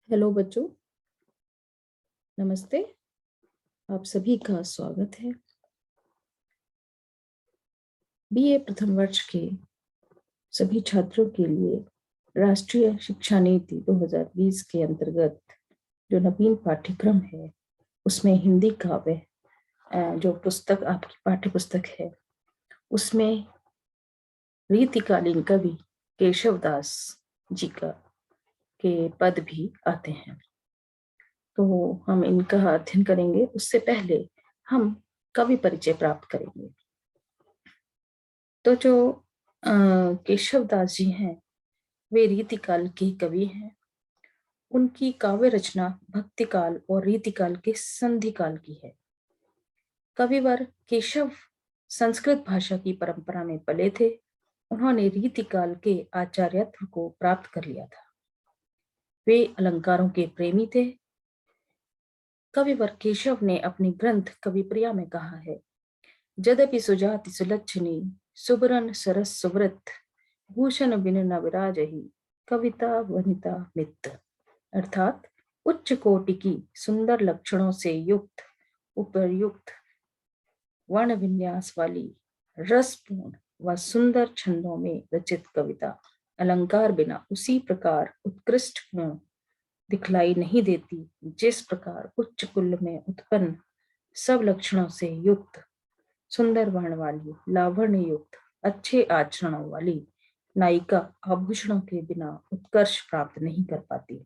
Hello बच्चों, नमस्ते। आप सभी का स्वागत है। बीए प्रथम वर्ष के सभी छात्रों के लिए राष्ट्रीय शिक्षा नीति 2020 के अंतर्गत जो नवीन पाठ्यक्रम है उसमें हिंदी काव्य जो पुस्तक आपकी पाठ्य पुस्तक है उसमें रीतिकालीन कवि केशवदास जी का के पद भी आते हैं। तो हम इनका अध्ययन करेंगे। उससे पहले हम कवि परिचय प्राप्त करेंगे। तो जो केशवदास जी हैं वे रीतिकाल के कवि हैं। उनकी काव्य रचना भक्तिकाल और रीतिकाल के संधिकाल की है। कविवर केशव संस्कृत भाषा की परंपरा में पले थे। उन्होंने रीतिकाल के आचार्यत्व को प्राप्त कर लिया था। वे अलंकारों के प्रेमी थे। कविवर केशव ने अपने ग्रंथ कविप्रिया में कहा है, यद्यपि सुजाति सुलक्षणी सुबरन सरस सुव्रत भूषण बिन न विराजहि कविता वनिता मित्र। अर्थात उच्च कोटि की सुंदर लक्षणों से युक्त उपयुक्त वर्ण विन्यास वाली रसपूर्ण व सुंदर छंदों में रचित कविता अलंकार बिना उसी प्रकार उत्कृष्ट गुण दिखलाई नहीं देती जिस प्रकार उच्च कुल में उत्पन्न सब लक्षणों से युक्त सुंदर वर्ण वाली लावण्य युक्त अच्छे आचरणों वाली नायिका आभूषणों के बिना उत्कर्ष प्राप्त नहीं कर पाती।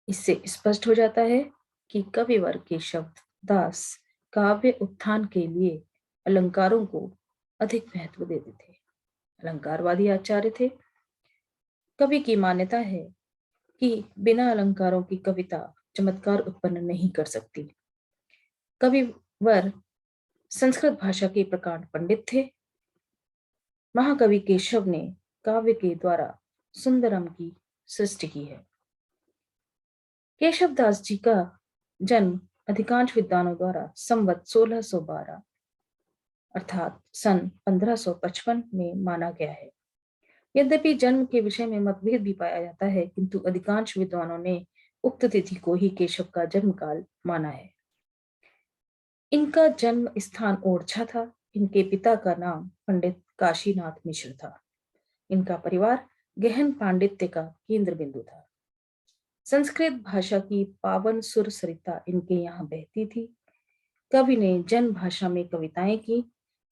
इससे स्पष्ट हो जाता है कि कविवर केशव दास काव्य उत्थान के लिए अलंकारों को अधिक महत्व देते थे। अलंकारवादी आचार्य थे। कवि की मान्यता है कि बिना अलंकारों की कविता चमत्कार उत्पन्न नहीं कर सकती। कविवर संस्कृत भाषा के प्रकांड पंडित थे। महाकवि केशव ने काव्य के द्वारा सुंदरम की सृष्टि की है। केशवदास जी का जन्म अधिकांश विद्वानों द्वारा संवत 1612 अर्थात सन 1555 में माना गया है। यद्यपि जन्म के विषय में मतभेद भी पाया जाता है, किंतु अधिकांश विद्वानों ने उक्त तिथि को ही केशव का जन्म काल माना है। इनका जन्म स्थान ओरछा था। इनके पिता का नाम पंडित काशीनाथ मिश्र था। इनका परिवार गहन पांडित्य का केंद्र बिंदु था। संस्कृत भाषा की पावन सुर सरिता इनके यहाँ बहती थी। कवि ने जन भाषा में कविताएं की,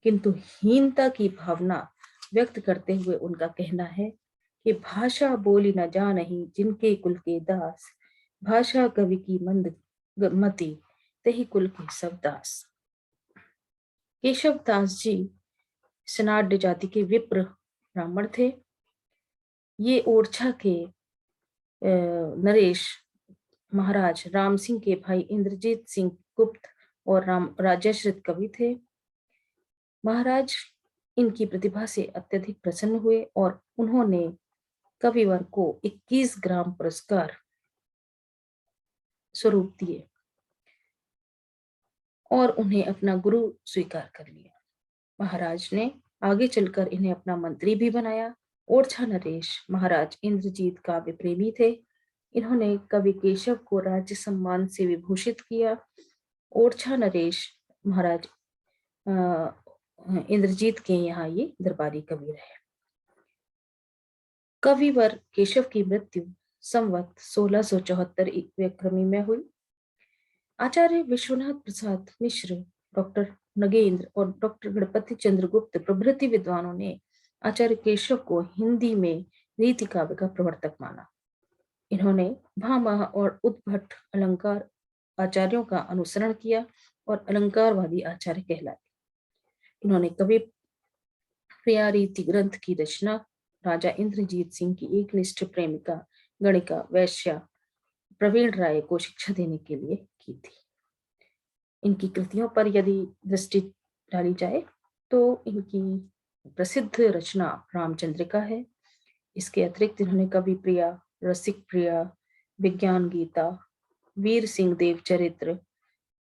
किंतु हीनता की भावना व्यक्त करते हुए उनका कहना है कि भाषा बोली न जानहि जिनके कुल के दास, भाषा कवि की मंद मति तही कुल के सब दास। केशव दास जी सनाड्य जाति के विप्र ब्राह्मण थे। ये ओरछा के नरेश महाराज राम सिंह के भाई इंद्रजीत सिंह गुप्त और राजाश्रित कवि थे। महाराज इनकी प्रतिभा से अत्यधिक प्रसन्न हुए और उन्होंने कविवर को 21 ग्राम पुरस्कार स्वरूप दिए और उन्हें अपना गुरु स्वीकार कर लिया। महाराज ने आगे चलकर इन्हें अपना मंत्री भी बनाया। ओरछा नरेश महाराज इंद्रजीत काव्य प्रेमी थे। इन्होंने कवि केशव को राज्य सम्मान से विभूषित किया। ओरछा नरेश महाराज इंद्रजीत के यहाँ ये दरबारी कवि रहे। कविवर केशव की मृत्यु संवत 1674 ईस्वी में हुई। आचार्य विश्वनाथ प्रसाद मिश्र, डॉक्टर नगेंद्र और डॉक्टर गणपति चंद्र गुप्त प्रभृति विद्वानों ने आचार्य केशव को हिंदी में रीति काव्य का प्रवर्तक माना। इन्होंने भामह और उद्भट अलंकार आचार्यों का अनुसरण किया और अलंकारवादी आचार्य कहलाए। इन्होंने कवि प्रिया रीति ग्रंथ की रचना राजा इंद्रजीत सिंह की एकनिष्ठ प्रेमिका गणिका वैश्या प्रवीण राय को शिक्षा देने के लिए की थी। इनकी कृतियों पर यदि दृष्टि डाली जाए तो इनकी प्रसिद्ध रचना रामचंद्रिका है। इसके अतिरिक्त इन्होंने कवि प्रिया, रसिक प्रिया, विज्ञान गीता, वीर सिंह देव चरित्र,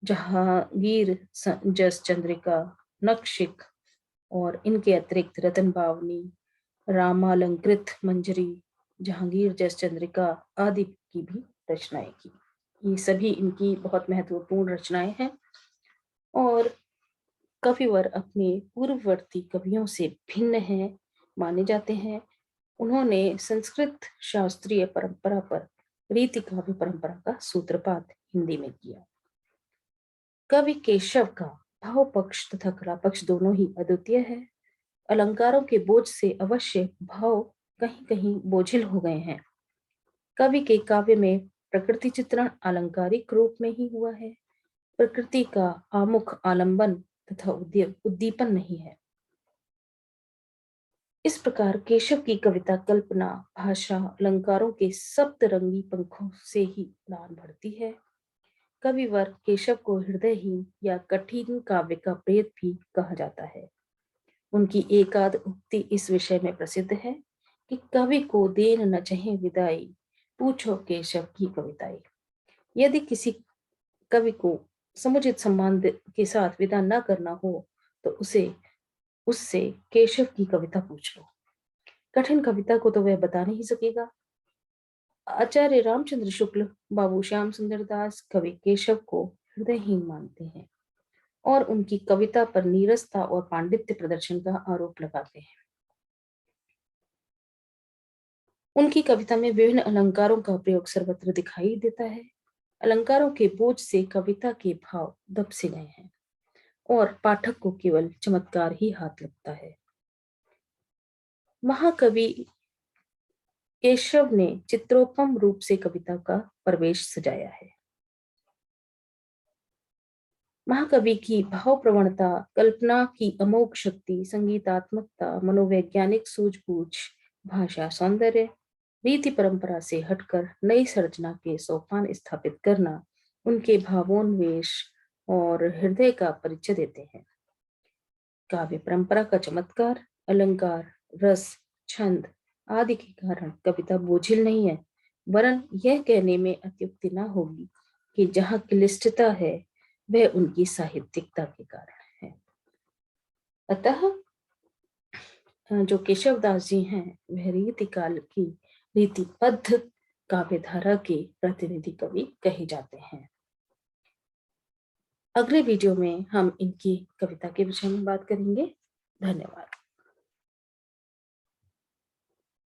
जहांगीर जस चंद्रिका, नक्शिक और इनके अतिरिक्त रतन बावनी, रामालंकृत मंजरी, जहांगीर जस चंद्रिका आदि की भी रचनाएं की। ये सभी इनकी बहुत महत्वपूर्ण रचनाएं हैं और कविवर अपने पूर्ववर्ती कवियों से भिन्न हैं, माने जाते हैं। उन्होंने संस्कृत शास्त्रीय परंपरा पर रीति काव्य परंपरा का सूत्रपात हिंदी में किया। कवि केशव का भाव पक्ष तथा कला पक्ष दोनों ही अद्वितीय है। अलंकारों के बोझ से अवश्य भाव कहीं कहीं बोझिल हो गए हैं। कवि के काव्य में प्रकृति चित्रण अलंकारिक रूप में ही हुआ है। प्रकृति का आमुख आलंबन तथा उद्दीपन नहीं है। इस प्रकार केशव की कविता कल्पना, भाषा, अलंकारों के सप्तरंगी पंखों से ही उड़ान भरती है। कविवर केशव को हृदयहीन या कठिन काव्य का प्रेत भी कहा जाता है। उनकी एकाध उक्ति इस विषय में प्रसिद्ध है कि कवि को देन न चहे विदाई, पूछो केशव की कविताई। यदि किसी कवि को समुचित सम्मान के साथ विदा न करना हो तो उससे केशव की कविता पूछ लो। कठिन कविता को तो वह बता नहीं सकेगा। आचार्य रामचंद्र शुक्ल, बाबू श्याम सुंदर दास कवि केशव को हृदयहीन मानते हैं और उनकी कविता पर नीरसता और पांडित्य प्रदर्शन का आरोप लगाते हैं। उनकी कविता में विभिन्न अलंकारों का प्रयोग सर्वत्र दिखाई देता है। अलंकारों के बोझ से कविता के भाव दबसे गए हैं और पाठक को केवल चमत्कार ही हाथ लगता है। महाकवि केशव ने चित्रोपम रूप से कविता का प्रवेश सजाया है। महाकवि की भाव प्रवणता, कल्पना की अमोघ शक्ति, संगीतात्मकता, मनोवैज्ञानिक सूझबूझ, भाषा सौंदर्य, रीति परंपरा से हटकर नई संरचना के सोपान स्थापित करना उनके भावोन्वेष और हृदय का परिचय देते हैं। काव्य परंपरा का चमत्कार, अलंकार, रस, छंद आदि के कारण कविता बोझिल नहीं है, वरन यह कहने में अत्युक्ति न होगी कि जहाँ क्लिष्टता है वह उनकी साहित्यिकता के कारण है। अतः जो केशव दास जी हैं वह रीति काल की रीतिबद्ध काव्यधारा के प्रतिनिधि कवि कहे जाते हैं। अगले वीडियो में हम इनकी कविता के विषय में बात करेंगे। धन्यवाद।